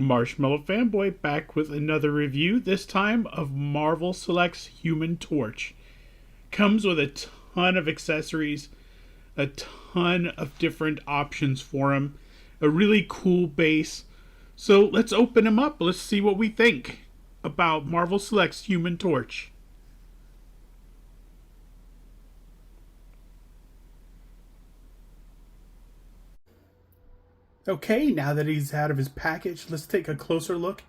Marshmallow Fanboy back with another review, this time of Marvel Select's Human Torch. Comes with a ton of accessories, a ton of different options for him, a really cool base. So let's open him up. Let's see what we think about Marvel Select's Human Torch. Okay, now that he's out of his package, let's take a closer look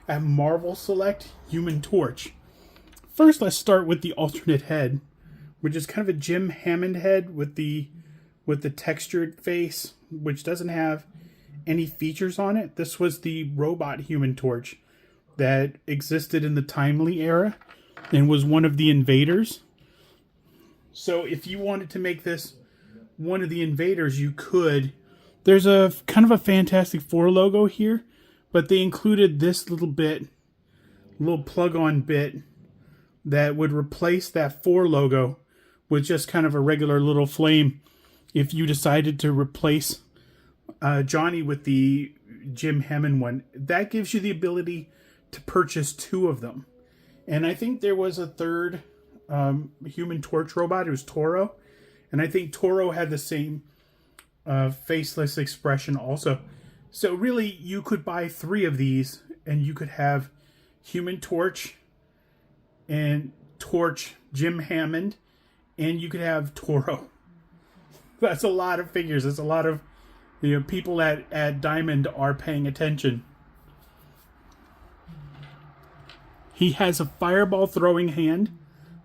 at Marvel Select Human Torch. First, let's start with the alternate head, which is kind of a Jim Hammond head with the textured face, which doesn't have any features on it. This was the robot Human Torch that existed in the Timely era and was one of the invaders. So if you wanted to make this one of the invaders, you could. There's a kind of a Fantastic Four logo here, but they included this little plug-on bit that would replace that Four logo with just kind of a regular little flame if you decided to replace Johnny with the Jim Hammond one. That gives you the ability to purchase two of them. And I think there was a third Human Torch robot. It was Toro. And I think Toro had the same faceless expression also. So really, you could buy three of these and you could have Human Torch and Torch Jim Hammond, and you could have Toro. That's a lot of figures. That's a lot of, people at Diamond are paying attention. He has a fireball throwing hand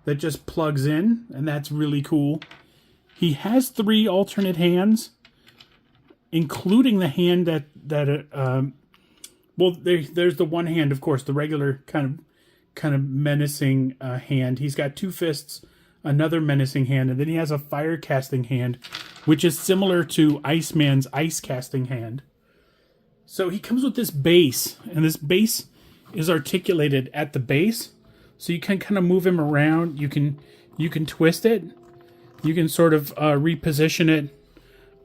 that just plugs in, and that's really cool. He has three alternate hands, including the hand there's the one hand, of course, the regular kind of menacing hand. He's got two fists, another menacing hand, and then he has a fire casting hand, which is similar to Iceman's ice casting hand. So he comes with this base, and this base is articulated at the base, so you can kind of move him around. You can twist it. You can sort of reposition it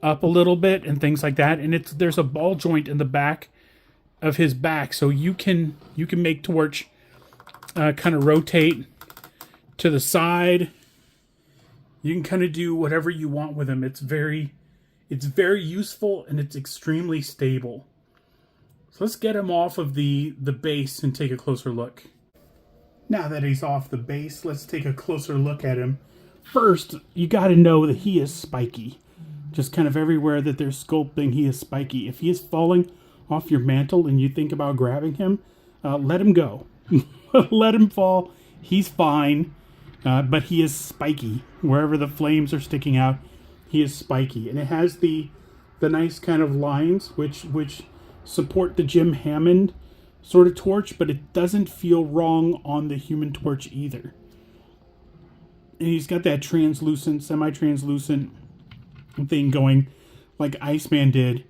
up a little bit and things like that. And there's a ball joint in the back of his back, so you can make Torch kind of rotate to the side. You can kind of do whatever you want with him. It's very useful, and it's extremely stable. So let's get him off of the base and take a closer look. Now that he's off the base, let's take a closer look at him. First, you got to know that he is spiky. Just kind of everywhere that there's sculpting, he is spiky. If he is falling off your mantle and you think about grabbing him, let him go. Let him fall. He's fine, but he is spiky. Wherever the flames are sticking out, he is spiky. And it has the nice kind of lines which support the Jim Hammond sort of torch, but it doesn't feel wrong on the Human Torch either. And he's got that translucent, semi-translucent thing going like Iceman did.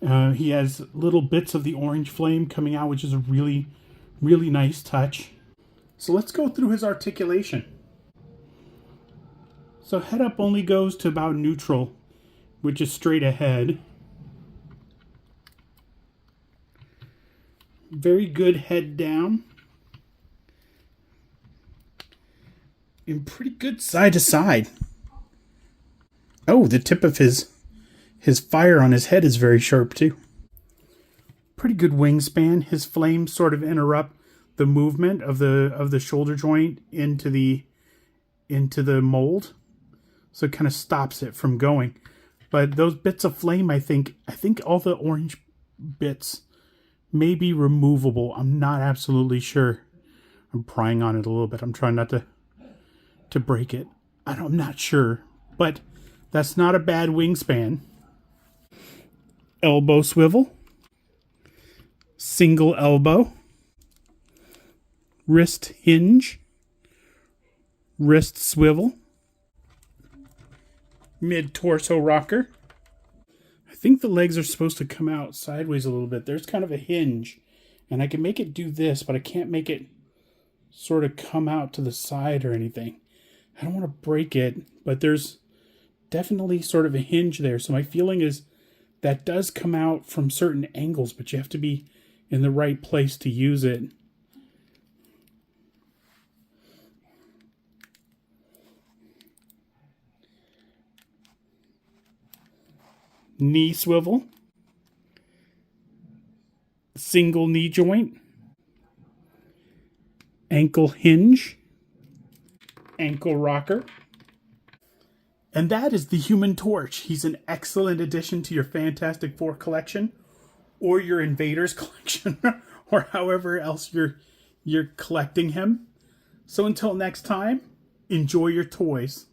He has little bits of the orange flame coming out, which is a really, really nice touch. So let's go through his articulation. So head up only goes to about neutral, which is straight ahead. Very good head down. And pretty good side to side. Oh, the tip of his fire on his head is very sharp too. Pretty good wingspan. His flames sort of interrupt the movement of the shoulder joint into the mold, so it kind of stops it from going. But those bits of flame, I think all the orange bits may be removable. I'm not absolutely sure. I'm prying on it a little bit. I'm trying not to break it. I'm not sure, but that's not a bad wingspan. Elbow swivel. Single elbow. Wrist hinge. Wrist swivel. Mid-torso rocker. I think the legs are supposed to come out sideways a little bit. There's kind of a hinge, and I can make it do this, but I can't make it sort of come out to the side or anything. I don't want to break it, but there's definitely sort of a hinge there. So my feeling is that does come out from certain angles, but you have to be in the right place to use it. Knee swivel, single knee joint, ankle hinge, ankle rocker. And that is the Human Torch. He's an excellent addition to your Fantastic Four collection, or your Invaders collection, or however else you're collecting him. So until next time, enjoy your toys.